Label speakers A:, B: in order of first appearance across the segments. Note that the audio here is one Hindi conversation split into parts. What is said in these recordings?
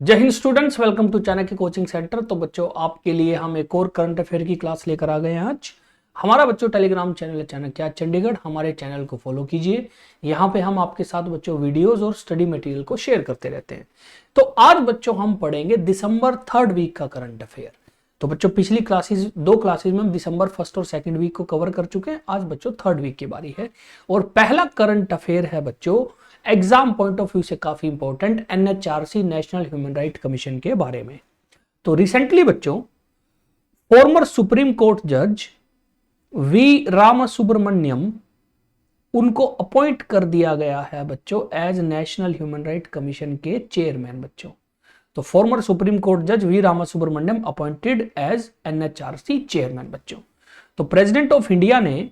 A: जय Hind students, welcome to Chanakya coaching centre. तो बच्चों, आपके लिए हम एक और करंट अफेयर की क्लास लेकर आ गए हैं आज। हमारा बच्चों टेलीग्राम चैनल है चाणक्य चंडीगढ़, हमारे चैनल को फॉलो कीजिए। यहाँ पे हम आपके साथ बच्चों वीडियोस और स्टडी मटेरियल को शेयर करते रहते हैं। तो आज बच्चों हम पढ़ेंगे दिसंबर थर्ड वीक का करंट अफेयर। तो बच्चों, पिछली दो क्लासेस में हम दिसंबर फर्स्ट और सेकंड वीक को कवर कर चुके हैं। आज बच्चों थर्ड वीक की बारी है और पहला करंट अफेयर है बच्चों, एग्जाम पॉइंट ऑफ व्यू से काफी important, NHRC National Human Right Commission के बारे में। तो रिसेंटली बच्चों, फॉर्मर सुप्रीम कोर्ट जज वी रामा सुब्रमण्यम, उनको अपॉइंट कर दिया गया है बच्चों as National Human Right Commission के चेयरमैन बच्चों। तो फॉर्मर सुप्रीम कोर्ट जज V Rama Subramanian appointed as NHRC chairman बच्चों। तो प्रेसिडेंट ऑफ इंडिया ने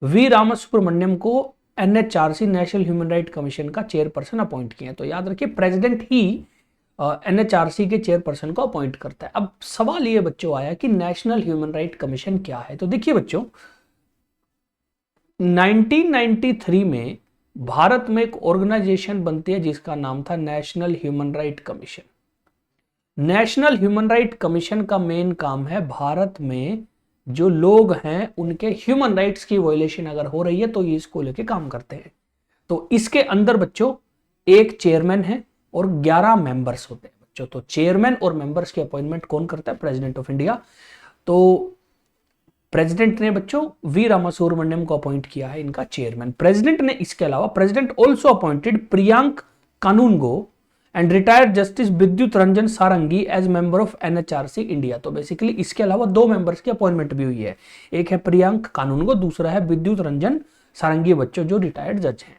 A: वी रामा सुब्रमण्यम को NHRC National Human Right Commission का चेयरपर्सन अपॉइंट किया। तो याद रखिए, प्रेसिडेंट ही एनएचआरसी के चेयरपर्सन को अपॉइंट करता है। अब सवाल ये बच्चों आया कि नेशनल ह्यूमन राइट कमीशन क्या है। तो देखिए बच्चों, 1993 में भारत में एक ऑर्गेनाइजेशन बनती है जिसका नाम था national Human Right commission. National Human Right Commission का मेन काम है भारत में जो लोग हैं उनके ह्यूमन राइट्स की वायलेशन अगर हो रही है तो ये इसको लेके काम करते हैं। तो इसके अंदर बच्चों एक चेयरमैन है और 11 मेंबर्स होते हैं बच्चों। तो चेयरमैन और मेंबर्स की अपॉइंटमेंट कौन करता है? President of India. तो प्रेसिडेंट ने बच्चों वी रामासुब्रमण्यम को अपॉइंट किया है इनका चेयरमैन। प्रेसिडेंट ने इसके अलावा president also appointed Priyank Kanoongo and retired justice Vidyut Ranjan Sarangi as member of NHRC India. तो बेसिकली इसके अलावा दो मेंबर्स की अपॉइंटमेंट भी हुई है, एक है प्रियांक कानूनगो, दूसरा है विद्युत रंजन सारंगी बच्चों, जो रिटायर्ड जज हैं।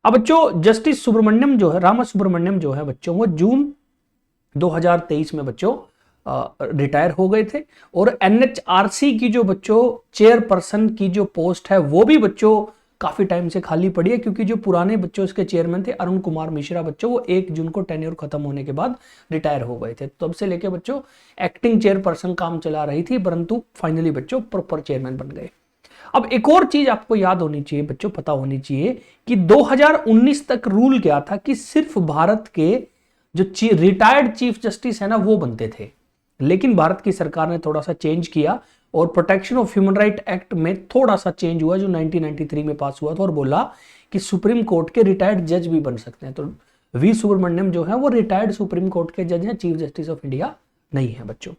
A: अब बच्चों, जस्टिस सुब्रमण्यम जो है, रामा सुब्रमण्यम जो है बच्चों, वो जून 2023 में बच्चों रिटायर हो गए थे। और एनएचआरसी की जो बच्चों चेयरपर्सन की जो पोस्ट है वो भी बच्चों काफी टाइम से खाली पड़ी है, क्योंकि जो पुराने बच्चों इसके चेयरमैन थे अरुण कुमार मिश्रा बच्चों, वो 1 जून को टेन्योर खत्म होने के बाद रिटायर हो गए थे। तब से लेके बच्चों एक्टिंग चेयरपर्सन काम चला रही थी, परंतु फाइनली बच्चों प्रॉपर चेयरमैन बन गए। अब एक और चीज आपको याद होनी चाहिए बच्चों, पता होनी चाहिए कि 2019 तक रूल क्या था कि सिर्फ भारत के जो रिटायर्ड चीफ जस्टिस है ना वो बनते थे। लेकिन भारत की सरकार ने थोड़ा सा चेंज किया और protection of human right act में थोड़ा सा चेंज हुआ जो 1993 में पास हुआ था, और बोला कि सुप्रीम कोर्ट के रिटायर्ड जज भी बन सकते हैं। तो वी सुब्रमण्यम जो है वो रिटायर्ड सुप्रीम कोर्ट के जज हैं, चीफ जस्टिस ऑफ इंडिया नहीं है बच्चों।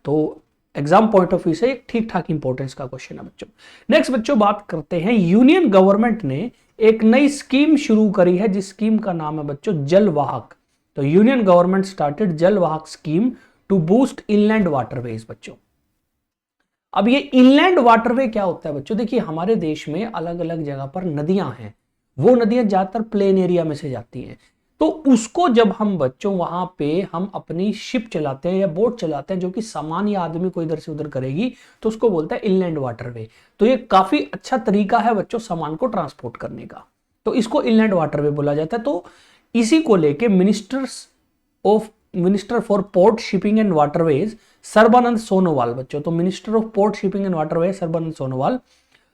A: तो एग्जाम पॉइंट ऑफ व्यू से एक ठीक ठाक इंपॉर्टेंस का क्वेश्चन है बच्चों। नेक्स्ट बच्चों बात करते हैं, यूनियन गवर्नमेंट ने एक नई स्कीम शुरू करी है जिस स्कीम का नाम है बच्चों जलवाहक। तो union government started Jalvahak scheme to boost inland waterways बच्चों। अब ये इनलैंड वाटरवे क्या होता है बच्चों? देखिए, हमारे देश में अलग अलग जगह पर नदियां हैं, वो नदियां ज्यादातर प्लेन एरिया में से जाती हैं। तो उसको जब हम बच्चों वहां पे हम अपनी शिप चलाते हैं या बोट चलाते हैं जो कि सामान या आदमी को इधर से उधर करेगी, तो उसको बोलता है इनलैंड वाटरवे। तो ये काफी अच्छा तरीका है बच्चों सामान को ट्रांसपोर्ट करने का, तो इसको इनलैंड वाटरवे बोला जाता है। तो इसी को लेके minister for port shipping and waterways Sarbananda Sonowal बच्चों, तो minister of port shipping and waterways Sarbananda Sonowal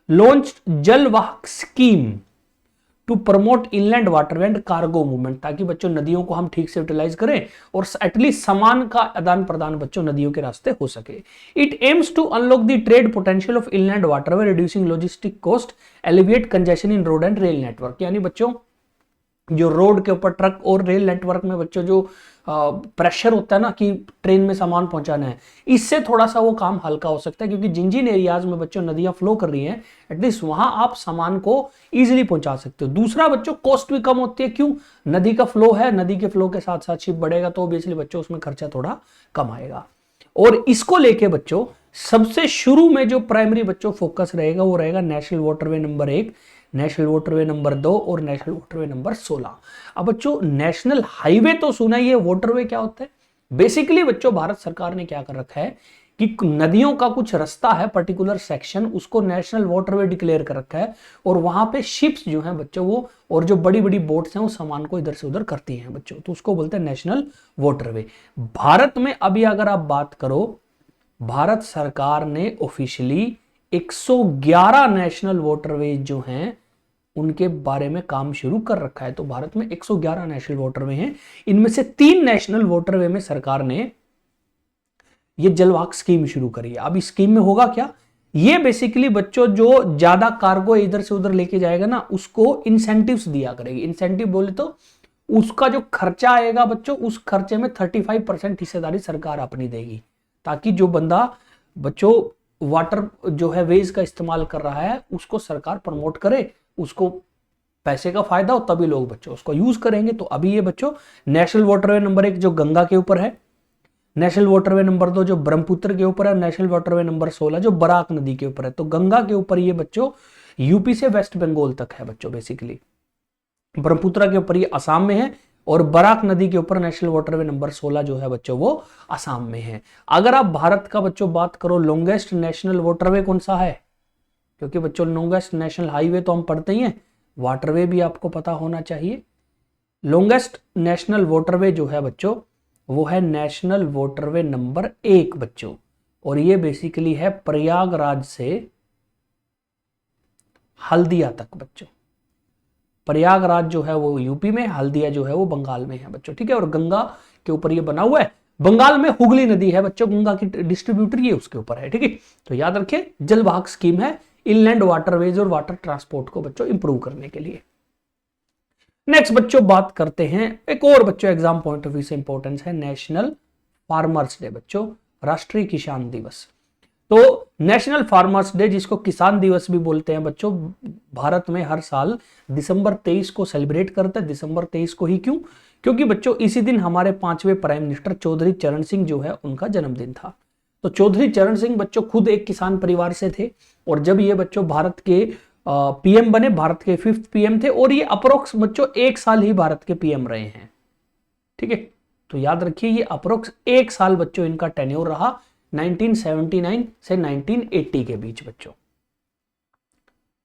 A: launch Jalvahak scheme to promote inland waterway and cargo movement, ताकि बच्चों नदियों को हम ठीक से यूटिलाइज करें और एटलीस्ट सामान का आदान प्रदान बच्चों नदियों के रास्ते हो सके। It aims to unlock the trade potential of inland waterway, reducing logistic cost, alleviate congestion in road and rail network. यानी बच्चों जो रोड के ऊपर ट्रक और रेल नेटवर्क में बच्चों जो प्रेशर होता है ना कि ट्रेन में सामान पहुंचाना है, इससे थोड़ा सा वो काम हल्का हो सकता है, क्योंकि जिन जिन एरियाज में बच्चों नदियां फ्लो कर रही हैं एटलीस्ट वहां आप सामान को इजीली पहुंचा सकते हो। दूसरा बच्चों, कॉस्ट भी कम होती है। क्यों? नदी का फ्लो है, नदी के फ्लो के साथ साथ शिप बढ़ेगा तो ऑब्वियसली बच्चों उसमें खर्चा थोड़ा कम आएगा। और इसको लेके बच्चों सबसे शुरू में जो प्राइमरी बच्चों फोकस रहेगा वो रहेगा national waterway number 1, national waterway number 2 और नेशनल वाटरवे नंबर 16। अब बच्चों नेशनल हाईवे तो सुना ही है, वाटरवे क्या होता है? बेसिकली बच्चों भारत सरकार ने क्या कर रखा है कि नदियों का कुछ रास्ता है पर्टिकुलर सेक्शन, उसको नेशनल वाटरवे डिक्लेयर कर रखा है, और वहां पे शिप्स जो हैं बच्चों वो और जो बड़ी बड़ी बोट्स हैं वो सामान को इधर से उधर करती हैं बच्चों, तो उसको बोलते हैं नेशनल वाटरवे। भारत में अभी अगर आप बात करो, भारत सरकार ने ऑफिशियली 111 नेशनल वाटरवेज जो हैं उनके बारे में काम शुरू कर रखा है। तो भारत में 111 नेशनल वाटरवे हैं, इनमें से 3 नेशनल वाटरवे में सरकार ने ये जलवाहक स्कीम शुरू करी है। अब इस स्कीम में होगा क्या, ये बेसिकली बच्चों जो ज्यादा कार्गो इधर से उधर लेके जाएगा ना, उसको इंसेंटिव्स दिया करेगी। इंसेंटिव बोले तो उसका जो खर्चा आएगा बच्चों, उस खर्चे में 35% हिस्सेदारी सरकार अपनी देगी, ताकि जो बंदा बच्चों वाटर जो है वेज का इस्तेमाल कर रहा है उसको सरकार प्रमोट करे, उसको पैसे का फायदा हो, तभी लोग बच्चों उसको यूज करेंगे। तो अभी ये बच्चों नेशनल वाटरवे नंबर 1 जो गंगा के ऊपर है, नेशनल वाटरवे नंबर 2 जो ब्रह्मपुत्र के ऊपर है, नेशनल वाटरवे नंबर 16 जो बराक नदी के ऊपर है। तो गंगा के ऊपर ये बच्चों यूपी से वेस्ट बंगाल तक है बच्चों बेसिकली, ब्रह्मपुत्र के ऊपर ये असम में है, और बराक नदी के ऊपर नेशनल वाटरवे नंबर 16 जो है बच्चों वो असम में है। अगर आप भारत का बच्चों बात करो लॉन्गेस्ट नेशनल वाटरवे कौन सा है, क्योंकि बच्चों लॉन्गेस्ट नेशनल हाईवे तो हम पढ़ते ही हैं, वाटरवे भी आपको पता होना चाहिए। लॉन्गेस्ट नेशनल वाटरवे जो है बच्चों वो है नेशनल वाटरवे नंबर 1 बच्चों, और ये बेसिकली है प्रयागराज से हल्दिया तक बच्चों। प्रयागराज जो है वो यूपी में, हल्दिया जो है वो बंगाल में है बच्चों, ठीक है। और गंगा के ऊपर ये बना हुआ है, बंगाल में हुगली नदी है बच्चों, गंगा की डिस्ट्रीब्यूटर ये उसके ऊपर है, ठीक है। तो याद रखिए जलवाहक स्कीम है इनलैंड वाटरवेज और वाटर ट्रांसपोर्ट को बच्चों इंप्रूव करने के लिए। नेक्स्ट बच्चों बात करते हैं एक और बच्चों एग्जाम पॉइंट ऑफ व्यू से इंपॉर्टेंस है नेशनल फार्मर्स डे बच्चों, राष्ट्रीय किसान दिवस। तो नेशनल फार्मर्स डे जिसको किसान दिवस भी बोलते हैं बच्चों, भारत में हर साल दिसंबर 23 को सेलिब्रेट करते हैं। दिसंबर 23 को ही क्यों, क्योंकि बच्चों इसी दिन हमारे 5वें प्राइम मिनिस्टर चौधरी चरण सिंह जो है उनका जन्मदिन था। तो चौधरी चरण सिंह बच्चों खुद एक किसान परिवार से थे, और जब ये बच्चों भारत के पीएम बने, भारत के 5th पीएम थे, और ये अप्रोक्स बच्चों 1 साल ही भारत के पीएम रहे हैं, ठीक है। तो याद रखिए ये अप्रोक्स 1 साल बच्चों इनका टेन्योर रहा 1979 से 1980 के बीच बच्चों।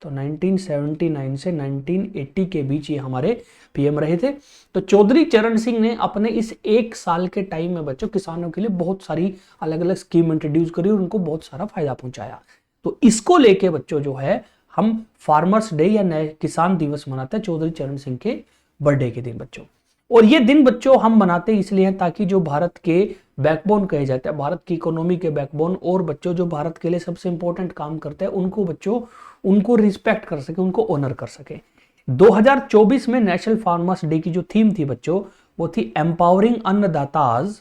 A: तो 1979 से 1980 के बीच ये हमारे पीएम रहे थे। तो चौधरी चरण सिंह ने अपने इस 1 साल के टाइम में बच्चों किसानों के लिए बहुत सारी अलग अलग स्कीम इंट्रोड्यूस करी और उनको बहुत सारा फायदा पहुंचाया। तो इसको लेके बच्चों जो है हम फार्मर्स डे या किसान दिवस मनाते हैं चौधरी चरण सिंह के बर्थडे के दिन बच्चों। और ये दिन बच्चों हम मनाते इसलिए हैं ताकि जो भारत के बैकबोन कहे जाते हैं, भारत की इकोनॉमी के बैकबोन, और बच्चों जो भारत के लिए सबसे इंपॉर्टेंट काम करते हैं उनको बच्चों उनको रिस्पेक्ट कर सके, उनको ऑनर कर सके। 2024 में नेशनल फार्मर्स डे की जो थीम थी बच्चों वो थी empowering Annadatas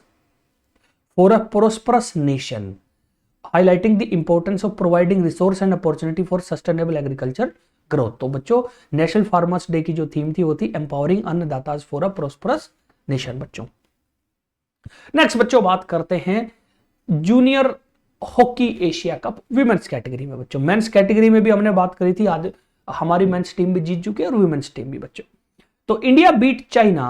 A: for a prosperous nation, highlighting the importance of providing resource and opportunity for sustainable agriculture growth. तो बच्चों नेशनल फार्मर्स डे की जो थीम थी वो थी empowering Annadatas for a prosperous nation बच्चों। नेक्स्ट बच्चों बात करते हैं junior hockey Asia cup women's category में बच्चों। मेंस कैटेगरी में भी हमने बात करी थी, आज हमारी मेंस टीम भी जीत चुकी है और वुमेन्स टीम भी बच्चों। तो India beat China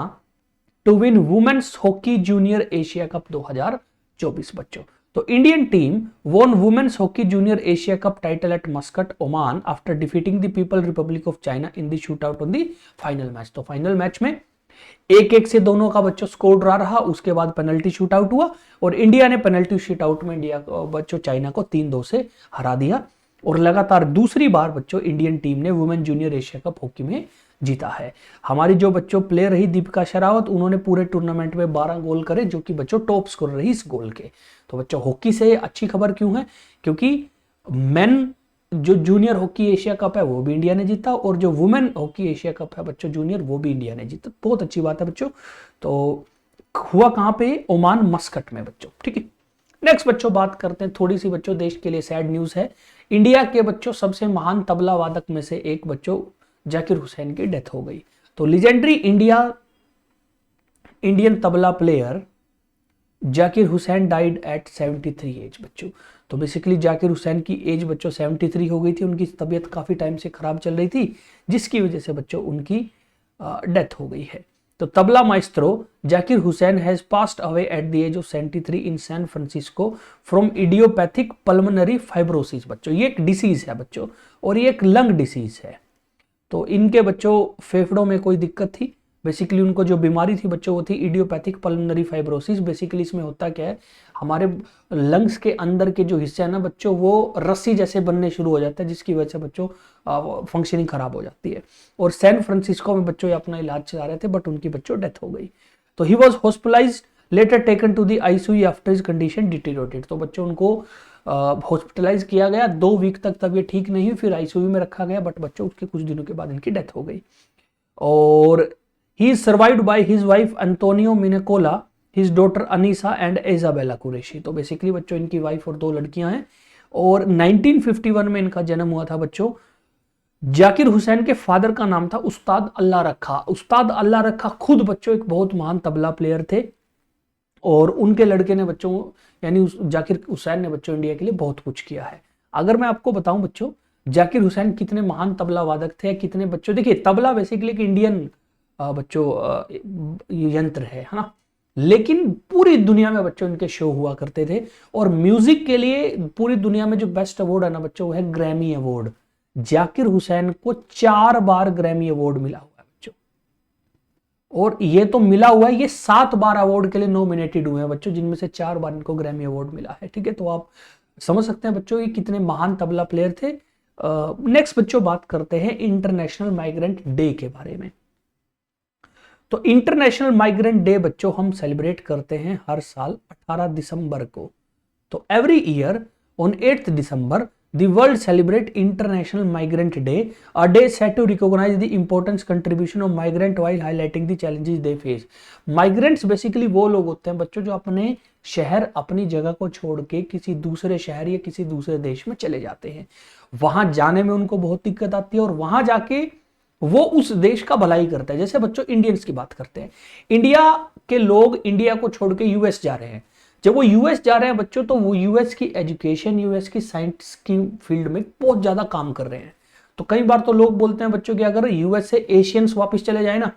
A: to win women's hockey junior Asia cup 2024 बच्चों। तो Indian team won women's hockey junior Asia Cup title at Muscat, Oman after defeating the People Republic of China in the shootout on the final match। तो फाइनल मैच में 1-1 से दोनों का बच्चों स्कोर ड्रा रहा, उसके बाद पेनल्टी शूट आउट हुआ और इंडिया ने पेनल्टी शूट आउट में इंडिया बच्चों चाइना को 3-2 से हरा दिया और लगातार दूसरी बार बच्चों इंडियन टीम ने women junior Asia cup hockey में जीता है। हमारी जो बच्चों प्लेयर रही दीपिका शेरावत, उन्होंने पूरे टूर्नामेंट में 12 गोल करे, जो कि बच्चों टॉप स्कोर रही इस गोल के। तो बच्चों हॉकी से अच्छी खबर क्यों है, क्योंकि मेन जो जूनियर हॉकी एशिया कप है वो भी इंडिया ने जीता और जो वुमेन हॉकी एशिया कप है बच्चों जूनियर वो भी इंडिया ने जीता। बहुत अच्छी बात है बच्चों। तो हुआ कहाँ पे, ओमान मस्कट में बच्चों, ठीक है। नेक्स्ट बच्चों बात करते हैं थोड़ी सी बच्चों देश के लिए सैड न्यूज है। इंडिया के बच्चों सबसे महान तबला वादक में से एक बच्चों जाकिर हुसैन की डेथ हो गई। तो legendary Indian tabla player Zakir Hussain died at 73 age बच्चों। तो बेसिकली जाकिर हुसैन की एज बच्चों 73 हो गई थी। उनकी तबीयत काफ़ी टाइम से ख़राब चल रही थी, जिसकी वजह से बच्चों उनकी डेथ हो गई है। तो tabla maestro Zakir Hussain has passed away at the age of 73 in San Francisco from idiopathic pulmonary fibrosis बच्चों। ये एक डिसीज़ है बच्चों और ये एक लंग डिसीज़ है। तो इनके बच्चों फेफड़ों में कोई दिक्कत थी बेसिकली उनको जो बीमारी थी बच्चों वो थी इडियोपैथिक पल्मोनरी फाइब्रोसिस। बेसिकली इसमें होता क्या है, हमारे लंग्स के अंदर के जो हिस्से हैं ना बच्चों वो रस्सी जैसे बनने शुरू हो जाता है, जिसकी वजह से बच्चों फंक्शनिंग खराब हो जाती है। और सैन फ्रांसिस्को में बच्चों अपना इलाज चला रहे थे, बट उनकी बच्चों डेथ हो गई। तो he was hospitalise later taken to the ICU after his condition deteriorated. तो बच्चों उनको हॉस्पिटलाइज किया गया, 2 वीक तक तबीयत ठीक नहीं हुई, फिर आईसीयू में रखा गया, बट बच्चों उसके कुछ दिनों के बाद इनकी डेथ हो गई। और he is survived by his wife Antonio Minecola, his daughter Anisa and Isabella Qureshi. तो बेसिकली बच्चों इनकी वाइफ और 2 लड़कियां हैं। और 1951 में इनका जन्म हुआ था बच्चों। जाकिर हुसैन के फादर का नाम था उस्ताद अल्लाह रखा। उस्ताद अल्लाह रखा खुद बच्चों एक बहुत महान तबला प्लेयर थे, और उनके लड़के ने बच्चों यानी जाकिर हुसैन ने बच्चों इंडिया के लिए बहुत कुछ किया है। अगर मैं आपको बताऊं बच्चों जाकिर हुसैन कितने महान तबला वादक थे, कितने बच्चों, देखिए तबला बेसिकली एक इंडियन बच्चों यंत्र है ना, लेकिन पूरी दुनिया में बच्चों इनके शो हुआ करते थे। और म्यूजिक के लिए पूरी दुनिया में जो बेस्ट अवार्ड है ना बच्चों वो है ग्रैमी अवार्ड। जाकिर हुसैन को 4 बार ग्रैमी अवार्ड मिला हुआ है बच्चों, और ये तो मिला हुआ है, ये 7 बार अवार्ड के लिए नॉमिनेटेड हुए हैं बच्चों, जिनमें से 4 बार इनको ग्रैमी अवार्ड मिला है। ठीक है, तो आप समझ सकते हैं बच्चों ये कितने महान तबला प्लेयर थे। नेक्स्ट बच्चों बात करते हैं इंटरनेशनल माइग्रेंट डे के बारे में। तो इंटरनेशनल माइग्रेंट डे बच्चों हम सेलिब्रेट करते हैं हर साल 18 दिसंबर को। तो every year on 8th December the world celebrate international migrant day, a day set to recognize the importance contribution of migrant while highlighting the challenges they face। migrants basically वो लोग होते हैं बच्चों जो अपने शहर अपनी जगह को छोड़ के किसी दूसरे शहर या किसी दूसरे देश में चले जाते हैं। वहां जाने में उनको बहुत दिक्कत आती है, और वहां जाके वो उस देश का भलाई करता है। जैसे बच्चों इंडियंस की बात करते हैं, इंडिया के लोग इंडिया को छोड़ के यूएस जा रहे हैं। जब वो यूएस जा रहे हैं बच्चों तो वो यूएस की एजुकेशन, यूएस की साइंस की फील्ड में बहुत ज्यादा काम कर रहे हैं। तो कई बार तो लोग बोलते हैं बच्चों कि अगर यूएस से एशियंस वापस चले जाए ना,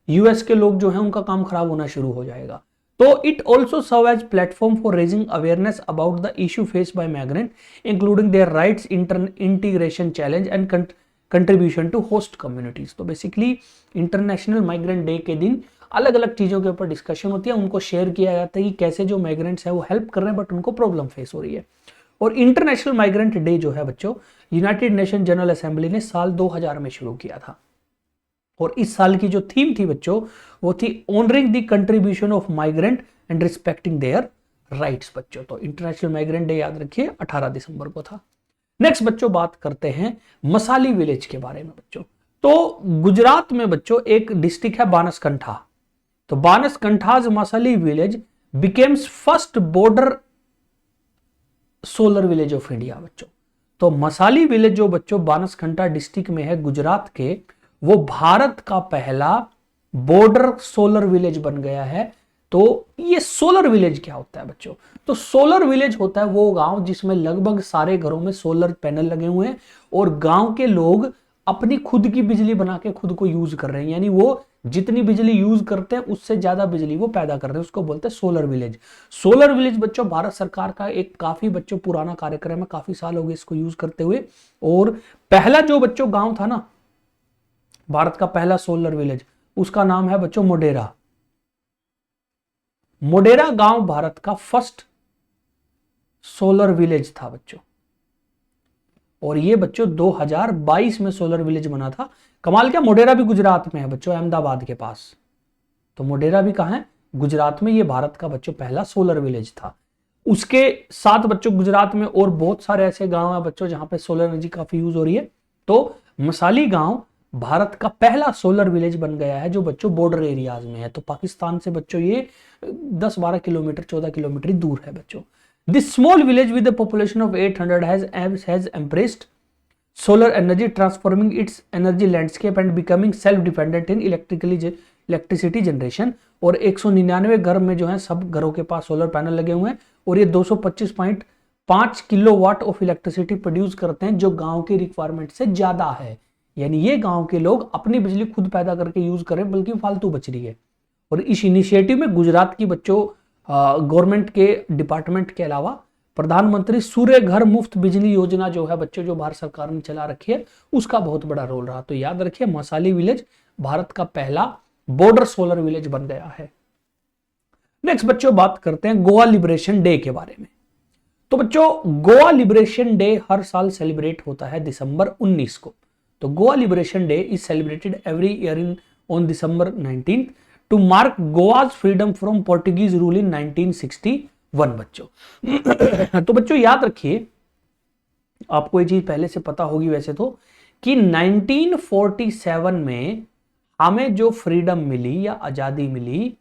A: यूएस के लोग जो हैं उनका काम खराब होना शुरू हो जाएगा। तो it also serve as platform for raising awareness about the issue face by migrant, including their rights, integration challenge and contribution to host communities. तो बेसिकली इंटरनेशनल माइग्रेंट डे के दिन अलग अलग चीजों के ऊपर डिस्कशन होती है, उनको शेयर किया जाता है कि कैसे जो माइग्रेंट्स है वो हेल्प कर रहे हैं बट उनको प्रॉब्लम फेस हो रही है। और इंटरनेशनल माइग्रेंट डे जो है बच्चों यूनाइटेड नेशन जनरल असेंबली ने साल 2000 में शुरू किया था, और इस साल की जो थीम थी बच्चों वो थी honouring the contribution of migrant and respecting their rights बच्चों। तो इंटरनेशनल माइग्रेंट डे याद रखिए 18 दिसंबर को था। नेक्स्ट बच्चों बात करते हैं मसाली विलेज के बारे में बच्चों। तो गुजरात में बच्चों एक डिस्ट्रिक्ट है बानसकंठा। तो Banaskantha's Masali village becomes first border solar village of India बच्चों। तो मसाली विलेज जो बच्चों बानसकंठा डिस्ट्रिक्ट में है गुजरात के, वो भारत का पहला बॉर्डर सोलर विलेज बन गया है। तो ये सोलर विलेज क्या होता है बच्चों? तो सोलर विलेज होता है वो गांव जिसमें लगभग सारे घरों में सोलर पैनल लगे हुए हैं, और गांव के लोग अपनी खुद की बिजली बना के खुद को यूज कर रहे हैं, यानी वो जितनी बिजली यूज करते हैं उससे ज्यादा बिजली वो पैदा कर रहे हैं, उसको बोलते हैं सोलर विलेज। सोलर विलेज बच्चों भारत सरकार का एक काफी बच्चों पुराना कार्यक्रम है, काफी साल हो गए इसको यूज करते हुए। और पहला जो बच्चों गांव था ना भारत का पहला सोलर विलेज, उसका नाम है बच्चों मोडेरा। मोडेरा गांव भारत का फर्स्ट सोलर विलेज था बच्चों, और ये बच्चों 2022 में सोलर विलेज बना था। कमाल क्या, मोडेरा भी गुजरात में है बच्चों, अहमदाबाद के पास। तो मोडेरा भी कहां है? गुजरात में। ये भारत का बच्चों पहला सोलर विलेज था। उसके साथ बच्चों गुजरात में और बहुत सारे ऐसे गांव हैं बच्चों जहां पे सोलर एनर्जी काफी यूज हो रही है। तो मसाली गांव भारत का पहला सोलर विलेज बन गया है जो बच्चों बॉर्डर एरियाज में है। तो पाकिस्तान से बच्चों ये 10-12 किलोमीटर 14 किलोमीटर दूर है बच्चों। This small village with a population of 800 has embraced solar energy, transforming its energy landscape and becoming self-dependent in electricity generation। और 199 घर में जो है सब घरों के पास सोलर पैनल लगे हुए हैं, और ये 225.5 किलोवाट ऑफ इलेक्ट्रिसिटी प्रोड्यूस करते हैं, जो गांव की रिक्वायरमेंट से ज्यादा है। यानी ये गांव के लोग अपनी बिजली खुद पैदा करके यूज करें, बल्कि फालतू बच रही है। और इस इनिशिएटिव में गुजरात की बच्चों गवर्नमेंट के डिपार्टमेंट के अलावा प्रधानमंत्री सूर्य घर मुफ्त बिजली योजना जो है बच्चों जो भारत सरकार ने चला रखी है, उसका बहुत बड़ा रोल रहा। तो याद रखिए मसाली विलेज भारत का पहला बॉर्डर सोलर विलेज बन गया है। नेक्स्ट बच्चों बात करते हैं गोवा लिबरेशन डे के बारे में। तो बच्चों गोवा लिबरेशन डे हर साल सेलिब्रेट होता है दिसंबर 19 को। तो Goa liberation day is celebrated every year in on December 19 to mark Goa's freedom from Portuguese rule in 1961 बच्चों। तो बच्चों याद रखिए, आपको ये चीज पहले से पता होगी वैसे तो, कि 1947 में हमें जो फ्रीडम मिली या आजादी मिली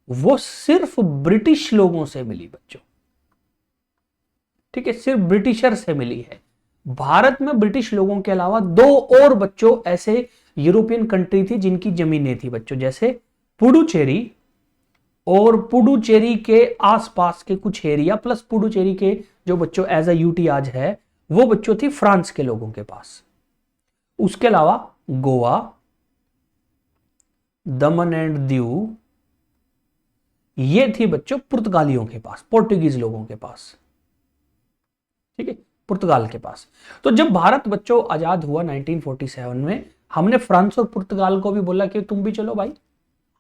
A: वो सिर्फ ब्रिटिश लोगों से मिली बच्चों। ठीक है, सिर्फ ब्रिटिशर से मिली है। भारत में ब्रिटिश लोगों के अलावा दो और बच्चों ऐसे यूरोपियन कंट्री थी जिनकी जमीनें थी बच्चों, जैसे पुडुचेरी और पुडुचेरी के आसपास के कुछ एरिया प्लस पुडुचेरी के जो बच्चों एज अ यूटी आज है वो बच्चों थी फ्रांस के लोगों के पास। उसके अलावा गोवा, दमन एंड दीव, ये थी बच्चों पुर्तगालियों के पास, पोर्टुगीज लोगों के पास। ठीक है, पुर्तगाल के पास। तो जब भारत बच्चों आजाद हुआ 1947 में, हमने फ्रांस और पुर्तगाल को भी बोला कि तुम भी चलो भाई,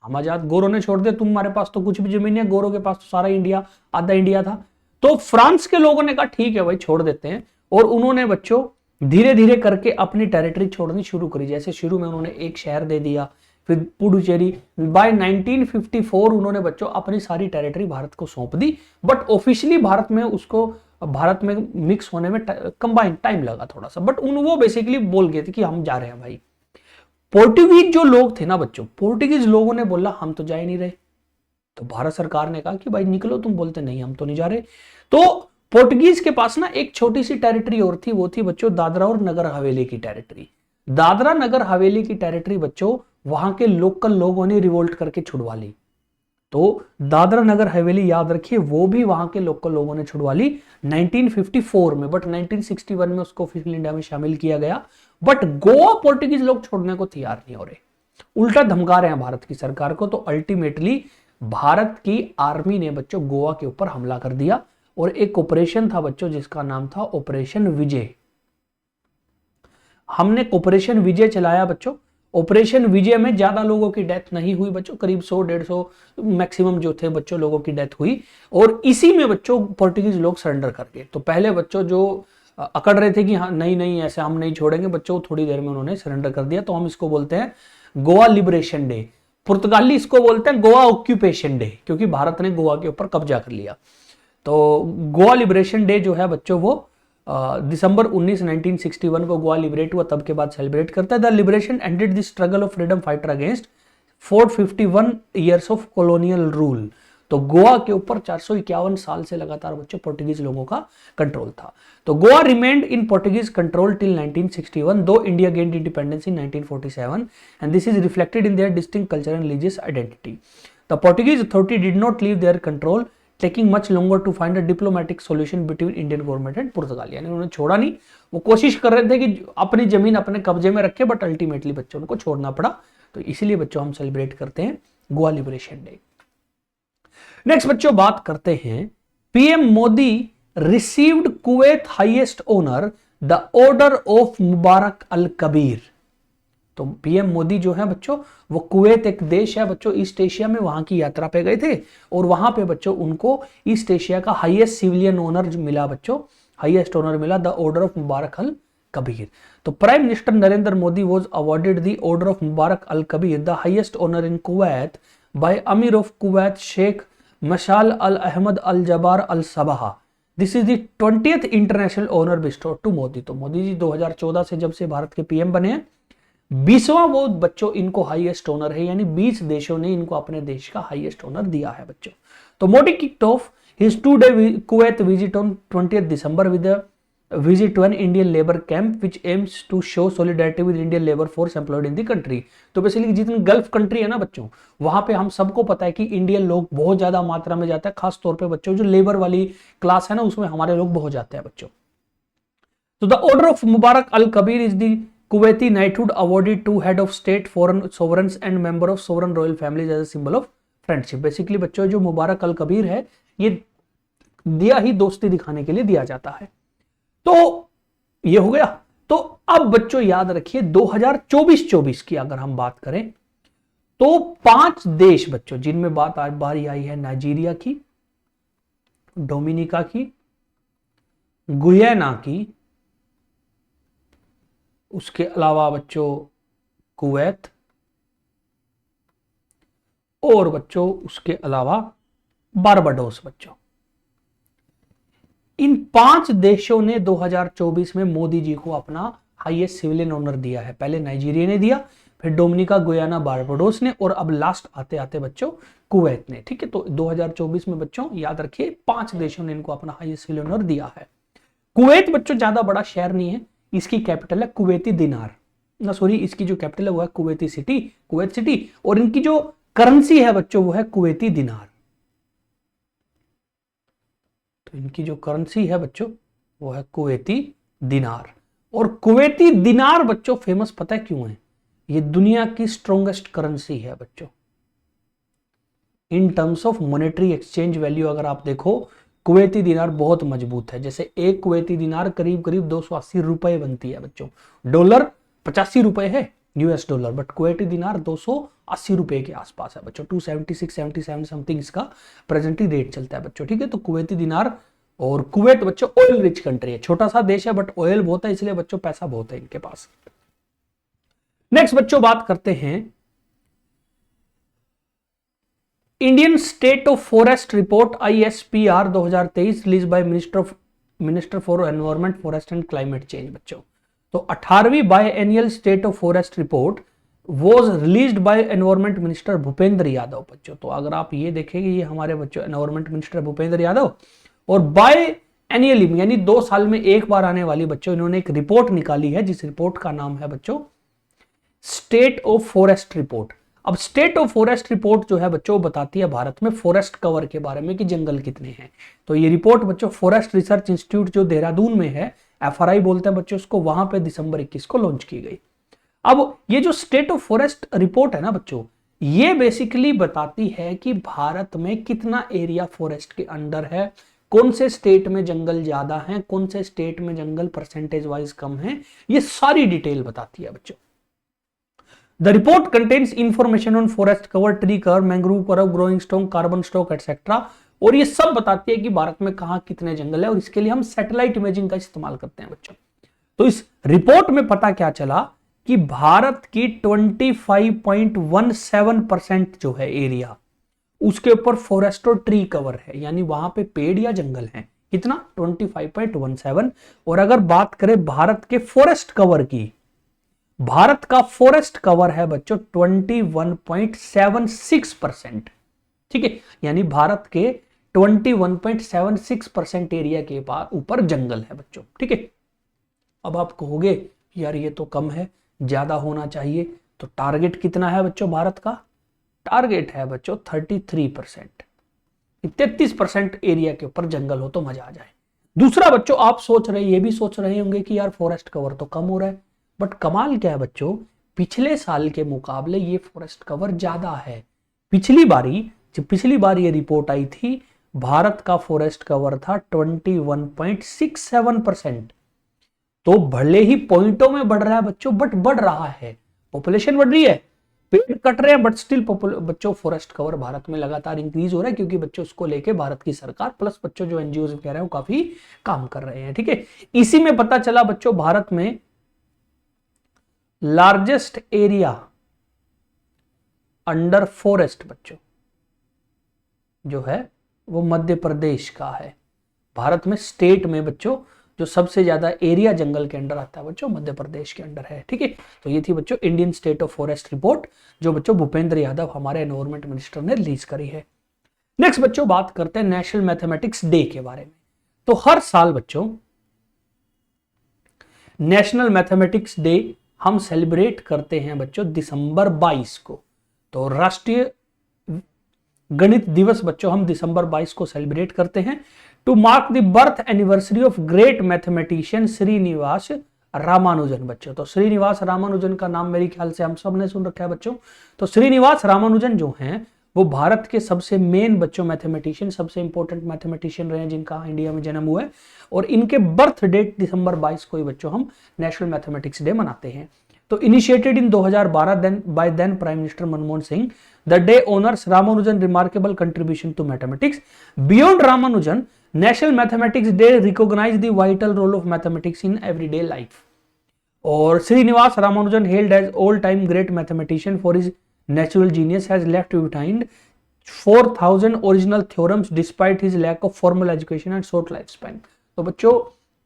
A: हम आजाद, गोरों ने छोड़ दिया, तुम्हारे पास तो कुछ भी जमीन है, गोरों के पास तो सारा इंडिया, आधा इंडिया था। तो फ्रांस के लोगों ने कहा ठीक है भाई छोड़ देते हैं, और उन्होंने बच्चों धीरे धीरे करके अपनी टेरिटरी छोड़नी शुरू करी। जैसे शुरू में उन्होंने एक शहर दे दिया, फिर पुडुचेरी। बाय 1954 उन्होंने बच्चों अपनी सारी टेरिटरी भारत को सौंप दी, बट ऑफिशियली भारत में उसको भारत में मिक्स होने में कंबाइन टाइम लगा थोड़ा सा, बट वो बेसिकली बोल गए थे कि हम जा रहे हैं भाई। पोर्टुगीज जो लोग थे ना बच्चों, पोर्टुगीज लोगों ने बोला हम तो जा ही नहीं रहे, तो भारत सरकार ने कहा कि भाई निकलो, तुम बोलते नहीं हम तो नहीं जा रहे। तो पोर्टुगीज के पास ना एक छोटी सी टेरिटरी और थी, वो थी बच्चों दादरा और नगर हवेली की टेरिटरी। दादरा नगर हवेली की टेरिटरी बच्चों वहां के लोकल लोगों ने रिवोल्ट करके छुड़वा ली। तो दादरा नगर हवेली याद रखिए, वो भी वहां के लोकल लोगों ने छुड़वा ली 1954 में, बट 1961 में उसको ऑफिशियल इंडिया में शामिल किया गया। बट गोवा पोर्टुगीज लोग छोड़ने को तैयार नहीं हो रहे, उल्टा धमका रहे हैं भारत की सरकार को। तो अल्टीमेटली भारत की आर्मी ने बच्चों गोवा के ऊपर हमला कर दिया, और एक ऑपरेशन था बच्चों जिसका नाम था ऑपरेशन विजय। हमने ऑपरेशन विजय चलाया बच्चों। ऑपरेशन विजय में ज्यादा लोगों की डेथ नहीं हुई बच्चों, करीब 100-150 मैक्सिमम जो थे बच्चों लोगों की डेथ हुई, और इसी में बच्चों पोर्टुगीज लोग सरेंडर कर गए। तो पहले बच्चों जो अकड़ रहे थे कि हाँ नहीं नहीं ऐसे हम नहीं छोड़ेंगे बच्चों, थोड़ी देर में उन्होंने सरेंडर कर दिया। तो हम इसको बोलते हैं गोवा लिबरेशन डे। पुर्तगाली इसको बोलते हैं गोवा ऑक्यूपेशन डे, क्योंकि भारत ने गोवा के ऊपर कब्जा कर लिया। तो गोवा लिबरेशन डे जो है बच्चों वो दिसंबर 1961 को गोवा लिबरेट हुआ, तब के बाद सेलिब्रेट करता है। The liberation ended the struggle of freedom fighter against 451 years of colonial rule. तो गोवा के ऊपर 451 साल से लगातार बच्चों पोर्टुगीज लोगों का कंट्रोल था। तो Goa remained in Portuguese control till 1961, though India gained independence in 1947, and this is reflected in their distinct culture and religious identity. The Portuguese authority did not leave their control, taking much longer to find a diplomatic solution between Indian government and Portugal. यानी उन्होंने छोड़ा नहीं, वो कोशिश कर रहे थे कि अपनी जमीन अपने कब्जे में रखे, बट अल्टीमेटली बच्चों को छोड़ना पड़ा। तो इसीलिए बच्चों हम सेलिब्रेट करते हैं गोवा लिबरेशन डे। नेक्स्ट बच्चों बात करते हैं, PM Modi received Kuwait highest honour the order of Mubarak Al Kabir. तो पीएम मोदी जो है बच्चों वो कुवैत एक देश है बच्चों ईस्ट एशिया में, वहां की यात्रा पे गए थे, और वहां पे बच्चों उनको ईस्ट एशिया का हाईएस्ट सिविलियन ऑनर मिला बच्चों, हाईएस्ट ऑनर मिला the order of Mubarak Al Kabir. तो prime minister Narendra Modi was awarded the order of Mubarak Al Kabir, the highest honour in Kuwait, by Amir of Kuwait Sheikh Mashal al Ahmad al Jaber al Sabah. This is the 20th international honour bestowed to Modi. तो मोदी जी 2014 से जब से भारत के पीएम बने हैं, 20वां वो बच्चों इनको हाईएस्ट ऑनर है, यानी 20 देशों ने इनको अपने देश का हाईएस्ट ऑनर दिया है बच्चों। तो Modi kicked of his 2-day Kuwait visit on 20th December with a visit to an Indian labor camp which aims to show solidarity with Indian labor force employed in the country। तो बेसिकली जितनी गल्फ कंट्री है ना बच्चों, वहां पे हम सबको पता है कि इंडियन लोग बहुत ज्यादा मात्रा में जाता है, खास तौर पे बच्चों जो लेबर वाली क्लास है ना उसमें हमारे लोग बहुत जाते हैं बच्चों। तो the order of Mubarak Al Kabir is the Kuwaiti knighthood awarded to head of state, foreign sovereigns and member of sovereign royal families as a symbol of friendship। Basically बच्चों जो मुबारक अल कबीर है ये दिया ही दोस्ती दिखाने के लिए दिया जाता है। तो ये हो गया। तो अब बच्चों याद रखिए 2024-24 की अगर हम बात करें तो 5 देश बच्चों जिनमें बात आज बारी आई है नाइजीरिया की, डोमिनिका की, गुयाना की, उसके अलावा बच्चों कुवैत, और बच्चों उसके अलावा बारबाडोस। बच्चों इन 5 देशों ने 2024 में मोदी जी को अपना हाईएस्ट सिविलियन ऑनर दिया है। पहले नाइजीरिया ने दिया, फिर डोमिनिका, गुयाना, बारबाडोस ने, और अब लास्ट आते आते बच्चों कुवैत ने। ठीक है, तो 2024 में बच्चों याद रखिए 5 देशों ने इनको अपना हाईएस्ट सिविलियन ऑनर दिया है। कुवैत बच्चों ज्यादा बड़ा शहर नहीं है, इसकी कैपिटल है कुवैती दिनार, ना सॉरी, इसकी जो कैपिटल है वो है कुवैती सिटी, कुवैत सिटी, और इनकी जो करेंसी है बच्चों वो है कुवैती दिनार। तो इनकी जो करेंसी है बच्चों वो है कुवैती दिनार। और कुवैती दिनार बच्चों फेमस पता है क्यों है? ये दुनिया की स्ट्रॉन्गेस्ट करेंसी है बच्चों in terms of monetary exchange value. अगर आप देखो कुवैती दिनार बहुत मजबूत है। जैसे एक कुवैती दिनार करीब करीब 280 रुपए बनती है बच्चों। डॉलर 85 रुपए है यूएस डॉलर, बट कुवैती दिनार 280 रुपए के आसपास है बच्चों। 276 77 समथिंग इसका प्रेजेंटली रेट चलता है बच्चों। ठीक है, तो कुवैती दिनार, और कुवैत बच्चों ऑयल रिच कंट्री है, छोटा सा देश है बट ऑयल बहुत है, इसलिए बच्चों पैसा बहुत है इनके पास। नेक्स्ट बच्चों बात करते हैं Indian state of forest report ISPR 2023 release by minister for environment, forest and climate change. बच्चों तो 18वीं biannual state of forest report was released by environment minister Bhupender Yadav. बच्चों तो अगर आप ये देखेंगे ये हमारे बच्चों एनवायरमेंट मिनिस्टर भूपेंद्र यादव, और बाय एनुअली यानी 2 साल में एक बार आने वाली बच्चों इन्होंने एक रिपोर्ट निकाली है, जिस रिपोर्ट का नाम है बच्चों स्टेट ऑफ फॉरेस्ट रिपोर्ट। अब स्टेट ऑफ फॉरेस्ट रिपोर्ट जो है बच्चों बताती है भारत में फॉरेस्ट कवर के बारे में कि जंगल कितने हैं। तो ये रिपोर्ट बच्चों फॉरेस्ट रिसर्च इंस्टीट्यूट जो देहरादून में है, FRI बोलते हैं बच्चों उसको, वहां पे दिसंबर 21 को लॉन्च की गई। अब ये जो स्टेट ऑफ फॉरेस्ट रिपोर्ट है ना बच्चों, ये बेसिकली बताती है कि भारत में कितना एरिया फॉरेस्ट के अंडर है, कौन से स्टेट में जंगल ज्यादा है, कौन से स्टेट में जंगल परसेंटेज वाइज कम है, ये सारी डिटेल बताती है बच्चों। The report contains information on forest cover, tree cover, mangrove cover, growing stock, carbon stock, etc. और ये सब बताती है कि भारत में कहां कितने जंगल है, और इसके लिए हम सैटेलाइट इमेजिंग का इस्तेमाल करते हैं बच्चों। तो इस रिपोर्ट में पता क्या चला कि भारत की 25.17% जो है एरिया, उसके ऊपर फॉरेस्ट और ट्री कवर है, यानी वहां पे पेड़ या जंगल है। कितना? 25.17। और अगर बात करें भारत के फॉरेस्ट कवर की, भारत का फॉरेस्ट कवर है बच्चों 21.76%। ठीक है, यानी भारत के 21.76% एरिया के ऊपर जंगल है बच्चों। ठीक है, अब आप कहोगे यार ये तो कम है, ज्यादा होना चाहिए, तो टारगेट कितना है बच्चों भारत का? टारगेट है बच्चों 33%। 33% एरिया के ऊपर जंगल हो तो मजा आ जाए। दूसरा बच्चों आप सोच रहे, ये भी सोच रहे होंगे कि यार फॉरेस्ट कवर तो कम हो रहा है, बट कमाल क्या है बच्चों, पिछले साल के मुकाबले ये फॉरेस्ट कवर ज्यादा है। पिछली बार ये रिपोर्ट आई थी, भारत का फॉरेस्ट कवर था 21.67%। तो भले ही पॉइंटों में बढ़ रहा है बच्चों, बट बढ़ रहा है, पॉपुलेशन बढ़ रही है, पेड़ कट रहे हैं, बट स्टिल बच्चों फॉरेस्ट कवर भारत में लगातार इंक्रीज हो रहा है, क्योंकि बच्चों उसको लेके भारत की सरकार प्लस बच्चों जो एनजीओ कह रहे हैं वो काफी काम कर रहे हैं। ठीक है, इसी में पता चला बच्चों भारत में लार्जेस्ट एरिया अंडर फॉरेस्ट बच्चों जो है वो मध्य प्रदेश का है। भारत में स्टेट में बच्चों जो सबसे ज्यादा एरिया जंगल के अंडर आता है बच्चों मध्य प्रदेश के अंडर है। ठीक है, तो ये थी बच्चों Indian state of forest report जो बच्चों भूपेंद्र यादव हमारे एनवायरमेंट मिनिस्टर ने रिलीज करी है। नेक्स्ट बच्चों बात करते हैं नेशनल मैथमेटिक्स डे के बारे में। तो हर साल बच्चों नेशनल मैथमेटिक्स डे हम सेलिब्रेट करते हैं बच्चों दिसंबर 22 को। तो राष्ट्रीय गणित दिवस बच्चों हम दिसंबर 22 को सेलिब्रेट करते हैं to mark the birth anniversary of great mathematician Srinivasa Ramanujan बच्चों। तो श्रीनिवास रामानुजन का नाम मेरे ख्याल से हम सब ने सुन रखा है बच्चों। तो श्रीनिवास रामानुजन जो हैं वो भारत के सबसे मेन बच्चों मैथमेटिशियन, सबसे इंपॉर्टेंट मैथमेटिशियन रहे हैं जिनका इंडिया में जन्म हुआ है, और इनके बर्थ डेट दिसंबर 22 को ही बच्चों हम नेशनल मैथमेटिक्स डे मनाते हैं। तो initiated in 2012 then by then prime minister Manmohan Singh, the day honours Ramanujan remarkable contribution to mathematics. Beyond Ramanujan, national mathematics day recognise the vital role of mathematics in everyday life. और Srinivasa Ramanujan, held as all time great mathematician for his natural genius, has left behind 4000 original theorems despite his lack of formal education and short life span. तो बच्चों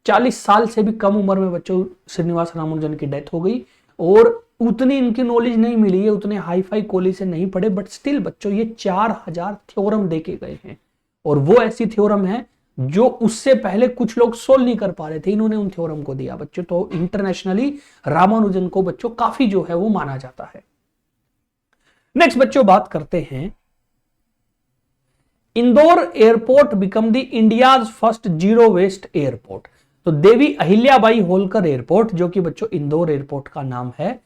A: 40 साल से भी कम उम्र में बच्चों श्रीनिवास रामानुजन की डेथ हो गई और उतनी इनकी नॉलेज नहीं मिली है, उतने हाई फाई कॉलेज से नहीं पढ़े, बट स्टिल बच्चों ये 4000 थ्योरम देके गए हैं और वो ऐसी थ्योरम है जो उससे पहले कुछ लोग सोल्व नहीं कर पा रहे थे, इन्होंने उन थ्योरम को दिया बच्चों। तो इंटरनेशनली रामानुजन को बच्चों काफी जो है वो माना जाता है। नेक्स्ट बच्चों बात करते हैं, Indore airport become the India's first zero waste airport. तो देवी अहिल्याबाई होलकर एयरपोर्ट, जो कि बच्चों इंदौर एयरपोर्ट का नाम है,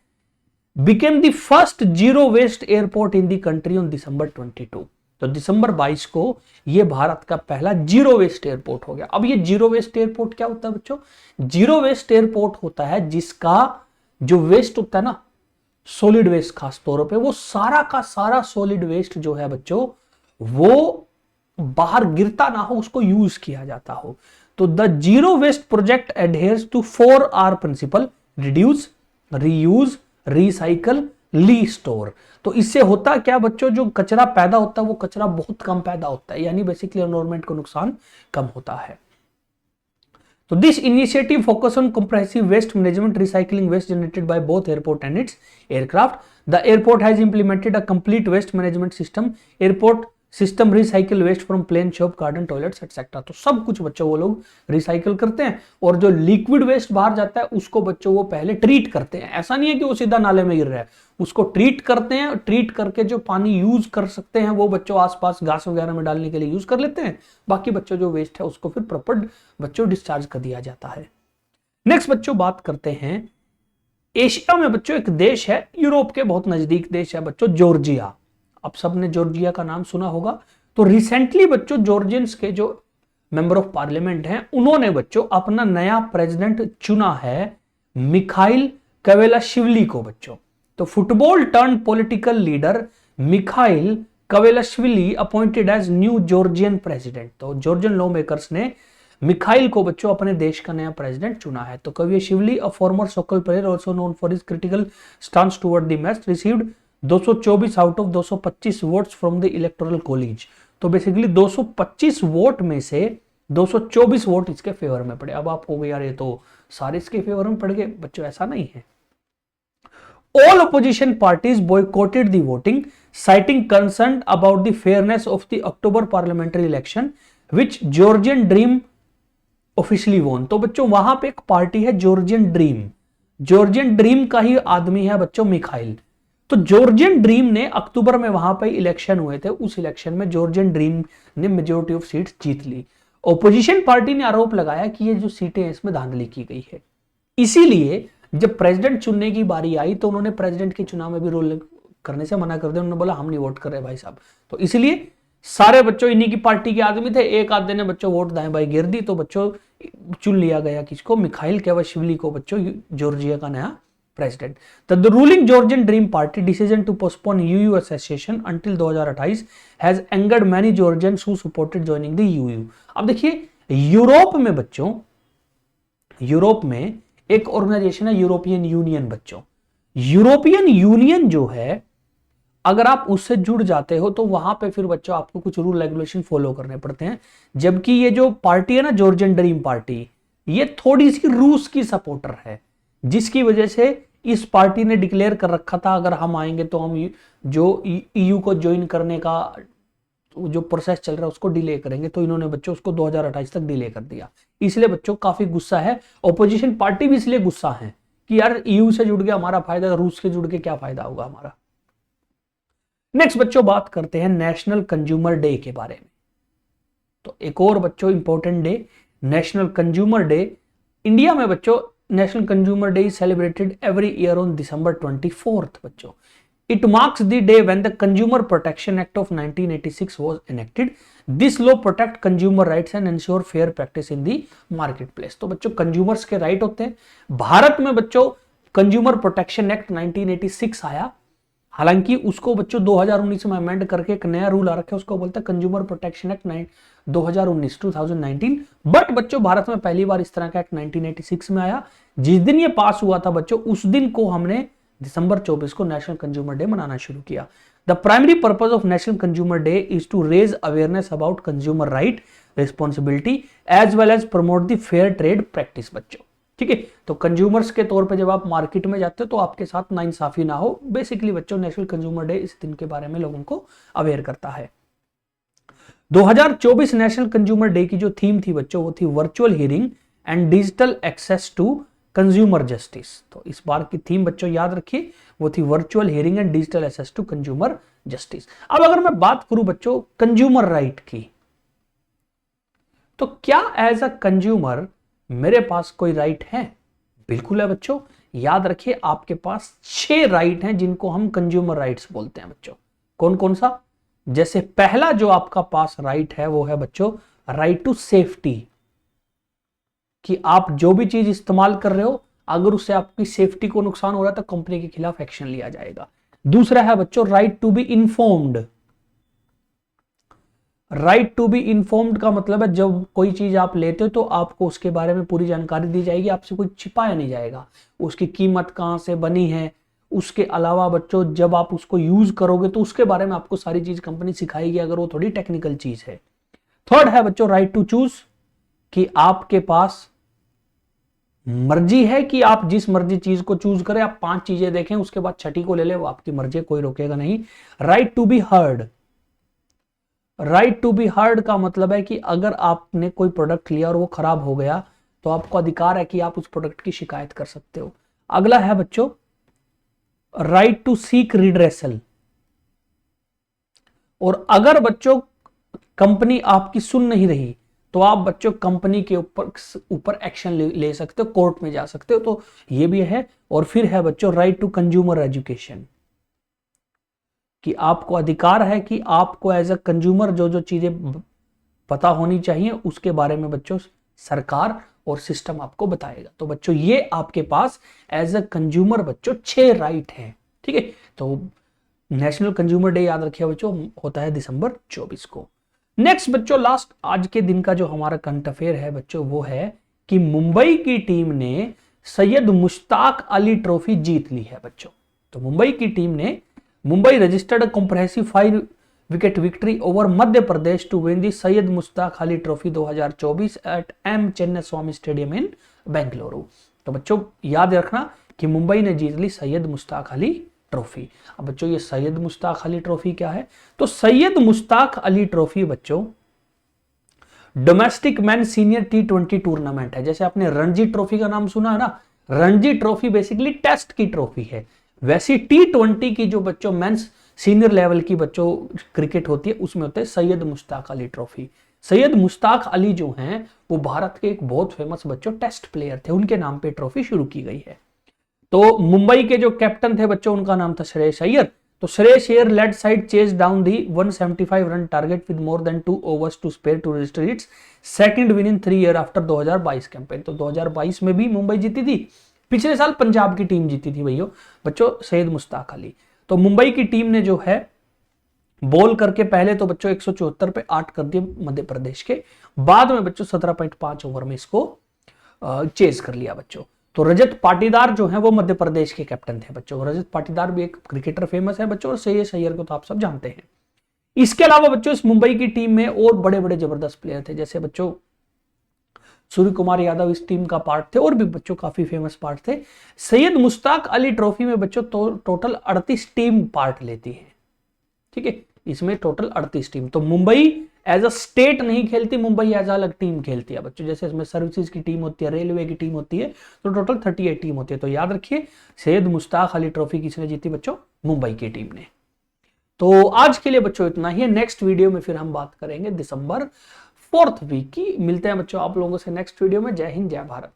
A: became the first zero waste airport in the country on December 22। तो दिसंबर 22 को यह भारत का पहला जीरो वेस्ट एयरपोर्ट हो गया। अब ये जीरो वेस्ट एयरपोर्ट क्या होता है बच्चों? जीरो वेस्ट एयरपोर्ट होता है जिसका जो वेस्ट होता है ना, सॉलिड वेस्ट, खास तौर पे वो सारा का सारा सॉलिड वेस्ट जो है बच्चों वो बाहर गिरता ना हो, उसको यूज किया जाता हो। तो the zero waste project adheres to 4R principle, reduce, reuse, recycle, restore. तो इससे होता क्या बच्चों, जो कचरा पैदा होता है वो कचरा बहुत कम पैदा होता है, यानी बेसिकली एनवायरमेंट को नुकसान कम होता है। तो this initiative focus on comprehensive waste management, recycling waste generated by both airport and its aircraft. The airport has implemented a complete waste management system, airport system recycle waste from plane, shop, garden, toilets etcetera. तो सब कुछ बच्चों वो लोग रिसाइकिल करते हैं और जो लिक्विड वेस्ट बाहर जाता है उसको बच्चों वो पहले ट्रीट करते हैं। ऐसा नहीं है कि वो सीधा नाले में गिर रहा है, उसको ट्रीट करते हैं। ट्रीट करके जो पानी यूज कर सकते हैं वो बच्चों आसपास घास वगैरह में डालने के लिए यूज कर लेते हैं। बाकी बच्चों जो वेस्ट है उसको फिर प्रॉपर बच्चों डिस्चार्ज कर दिया जाता है। नेक्स्ट बच्चों बात करते हैं, एशिया में बच्चों एक देश है, यूरोप के बहुत नजदीक देश है बच्चों, जॉर्जिया। अब सबने जॉर्जिया का नाम सुना होगा। तो रिसेंटली बच्चों जॉर्जियंस के जो मेंबर ऑफ पार्लियामेंट हैं उन्होंने बच्चों अपना नया प्रेसिडेंट चुना है, मिखाइल कवेलाशिवली को बच्चों। तो football turn political leader Mikheil Kavelashvili appointed as new Georgian president. तो जॉर्जियन लॉ मेकर्स ने मिखाइल को बच्चों अपने देश का नया प्रेसिडेंट चुना है। तो Kavelashvili, a former soccer player also known for his critical stance toward the match, received 224 out of 225 votes from the electoral college. तो बेसिकली 225 वोट में से 224 वोट इसके फेवर में पड़े। अब आप हो गए यार ये तो सारे इसके फेवर में पड़ गए, बच्चों ऐसा नहीं है। All opposition parties boycotted the voting, citing concern about the fairness of the October parliamentary election, which Georgian Dream officially won। तो बच्चों वहां पे एक पार्टी है जॉर्जियन ड्रीम, जॉर्जियन ड्रीम का ही आदमी है बच्चों मिखाइल। तो जॉर्जियन ड्रीम ने अक्टूबर में वहां पे इलेक्शन हुए थे, उस इलेक्शन में जॉर्जियन ड्रीम ने मेजोरिटी ऑफ सीट्स जीत ली। ऑपोजिशन पार्टी ने आरोप लगाया कि ये जो सीटें इसमें धांधली की गई है, इसीलिए जब प्रेसिडेंट चुनने की बारी आई तो उन्होंने प्रेसिडेंट के चुनाव में भी रोल करने से मना कर दिया। उन्होंने बोला हम नहीं वोट कर रहे भाई साहब। तो इसलिए सारे बच्चों इन्हीं की पार्टी के आदमी थे, एक आधे ने बच्चों वोट दाएं बाएं गिर दी, तो बच्चों चुन लिया गया किसको, मिखाइल कवेलाशिवली को बच्चों जॉर्जिया का नया president. The ruling Georgian Dream party decision to postpone EU association until 2028 has angered many Georgians who supported joining the EU. अब देखिए यूरोप में बच्चों, यूरोप में एक ऑर्गेनाइजेशन है यूरोपियन यूनियन बच्चों। यूरोपियन यूनियन जो है अगर आप उससे जुड़ जाते हो तो वहां पे फिर बच्चों आपको कुछ रूल रेगुलेशन फॉलो करने पड़ते हैं। जबकि ये जो पार्टी है ना जॉर्जियन ड्रीम पार्टी, ये थोड़ी सी रूस की सपोर्टर है, जिसकी वजह से इस पार्टी ने डिक्लेयर कर रखा था अगर हम आएंगे तो हम जो ईयू को ज्वाइन करने का जो प्रोसेस चल रहा है उसको डिले करेंगे। तो इन्होंने बच्चों उसको 2028 तक डिले कर दिया। इसलिए बच्चों काफी गुस्सा है, ऑपोजिशन पार्टी भी इसलिए गुस्सा है कि यार ईयू से जुड़ के हमारा फायदा, रूस से जुड़ के क्या फायदा होगा हमारा। नेक्स्ट बच्चों बात करते हैं नेशनल कंज्यूमर डे के बारे में। तो एक और बच्चों important day, national consumer day. India में बच्चों national consumer day is celebrated every year on December 24th बच्चों। It marks the day when the Consumer Protection Act of 1986 was enacted. This law protect consumer rights and ensure fair practice in the marketplace। तो बच्चों कंज्यूमर्स के राइट होते हैं। भारत में बच्चों कंज्यूमर प्रोटेक्शन एक्ट 1986 आया। हालांकि उसको बच्चों 2019 में अमेंड करके एक नया रूल आ रखा है, उसको बोलते हैं कंज्यूमर प्रोटेक्शन एक्ट 2019 बट बच्चों भारत में पहली बार इस तरह का एक्ट 1986 में आया। जिस दिन ये पास हुआ था बच्चों, उस दिन को हमने दिसंबर 24 को नेशनल कंज्यूमर डे मनाना शुरू किया। The primary purpose of national consumer day is to raise awareness about consumer right, responsibility as well as promote the fair trade practice बच्चों। ठीक है, तो कंज्यूमर्स के तौर पे जब आप मार्केट में जाते हो तो आपके साथ नाइंसाफी ना हो। बेसिकली बच्चों नेशनल कंज्यूमर डे इस दिन के बारे में लोगों को अवेयर करता है। 2024 नेशनल कंज्यूमर डे की जो थीम थी बच्चों, वो थी virtual hearing and digital access to consumer justice. तो इस बार की थीम बच्चों याद रखिए, वो थी virtual hearing and digital access to consumer justice. अब अगर मैं बात करूं बच्चों कंज्यूमर राइट की, तो क्या एज अ कंज्यूमर मेरे पास कोई राइट है? बिल्कुल है बच्चों। याद रखिए आपके पास 6 राइट हैं जिनको हम कंज्यूमर राइट्स बोलते हैं बच्चों। कौन कौन सा? जैसे पहला जो आपका पास राइट है वो है बच्चों राइट टू सेफ्टी, कि आप जो भी चीज इस्तेमाल कर रहे हो अगर उससे आपकी सेफ्टी को नुकसान हो रहा है तो कंपनी के खिलाफ एक्शन लिया जाएगा। दूसरा है बच्चों right to be informed. Right to be informed का मतलब है जब कोई चीज आप लेते हो तो आपको उसके बारे में पूरी जानकारी दी जाएगी, आपसे कुछ छिपाया नहीं जाएगा। उसकी कीमत कहां से बनी है, उसके अलावा बच्चों जब आप उसको यूज करोगे तो उसके बारे में आपको सारी चीज कंपनी सिखाएगी अगर वो थोड़ी टेक्निकल चीज है। थर्ड है बच्चों राइट टू चूज, कि आपके पास मर्जी है कि आप जिस मर्जी चीज को चूज करें। आप 5 चीजें देखें उसके बाद छठी को ले ले, वो आपकी मर्जी, कोई रोकेगा नहीं। Right to be heard. Right to be heard का मतलब है कि अगर आपने कोई प्रोडक्ट लिया और वो खराब हो गया तो आपको अधिकार है कि आप उस प्रोडक्ट की शिकायत कर सकते हो। अगला है बच्चों राइट टू सीक रिड्रेसल। और अगर बच्चों कंपनी आपकी सुन नहीं रही तो आप बच्चों कंपनी के ऊपर एक्शन ले सकते हो, कोर्ट में जा सकते हो। तो ये भी है। और फिर है बच्चों राइट टू कंज्यूमर एजुकेशन, कि आपको अधिकार है कि आपको एज अ कंज्यूमर जो जो चीजें पता होनी चाहिए उसके बारे में बच्चों सरकार और सिस्टम आपको बताएगा। तो बच्चों ये आपके पास एज अ कंज्यूमर बच्चों 6 राइट हैं। ठीक है, तो नेशनल कंज्यूमर डे याद रखिए बच्चों होता है दिसंबर 24 को। नेक्स्ट बच्चों लास्ट आज के दिन का जो हमारा करंट अफेयर है बच्चों वो है कि मुंबई की टीम ने सैयद मुश्ताक अली ट्रॉफी जीत ली है बच्चों। तो मुंबई की टीम ने Mumbai registered comprehensive 5 wicket victory over Madhya Pradesh to win the Syed Mushtaq Ali trophy 2024 at M Chinnaswamy stadium in Bengaluru. तो बच्चों याद रखना कि मुंबई ने जीत ली सैयद मुश्ताक अली ट्रॉफी। अब बच्चों ये सैयद मुश्ताक अली ट्रॉफी क्या है? तो सैयद मुश्ताक अली ट्रॉफी बच्चों domestic man senior T20 tournament है। जैसे आपने रणजी ट्रॉफी का नाम सुना है ना, रणजी ट्रॉफी बेसिकली टेस्ट की ट्रॉफी है। वैसी T20 की जो बच्चों मेंस सीनियर लेवल की बच्चों क्रिकेट होती है उसमें होते हैं सैयद मुश्ताक अली ट्रॉफी। सैयद मुश्ताक अली जो हैं वो भारत के एक बहुत फेमस बच्चों टेस्ट प्लेयर थे, उनके नाम पे ट्रॉफी शुरू की गई है। तो मुंबई के जो कैप्टन थे बच्चों उनका नाम था श्रेयस अय्यर। तो Shreyas Iyer led side chase down the 175 run target with more than 2 overs to spare to register its second win in 3 year after 2022 campaign. तो 2022 में भी मुंबई जीती थी, पिछले साल पंजाब की टीम जीती थी भैया बच्चों सैयद मुश्ताक अली। तो मुंबई की टीम ने जो है बॉल करके पहले तो बच्चों 174 पे 8 कर दिए मध्य प्रदेश के, बाद में बच्चों 17.5 ओवर में इसको चेज कर लिया बच्चों। तो रजत पाटीदार जो है वो मध्य प्रदेश के कैप्टन थे बच्चों। रजत पाटीदार भी एक क्रिकेटर फेमस है बच्चों, और श्रेयस अय्यर को तो आप सब जानते हैं। इसके अलावा बच्चों इस मुंबई की टीम में और बड़े बड़े जबरदस्त प्लेयर थे, जैसे बच्चों सूर्य कुमार यादव इस टीम का पार्ट थे, और भी बच्चों काफी फेमस पार्ट थे। सैयद मुश्ताक अली ट्रॉफी में बच्चों तो टोटल 38 टीम पार्ट लेती है। ठीक है, इसमें टोटल 38 टीम। तो मुंबई एज अ स्टेट नहीं खेलती, मुंबई एज अ अलग टीम खेलती है बच्चों। जैसे इसमें सर्विसेज की टीम होती है, रेलवे की टीम होती है, तो टोटल 38 टीम होती है। तो याद रखिए सैयद मुश्ताक अली ट्रॉफी किसने जीती बच्चों? मुंबई की टीम ने। तो आज के लिए बच्चों इतना ही है। नेक्स्ट वीडियो में फिर हम बात करेंगे दिसंबर 4th वीक की। मिलते हैं बच्चों आप लोगों से नेक्स्ट वीडियो में। जय हिंद, जय भारत।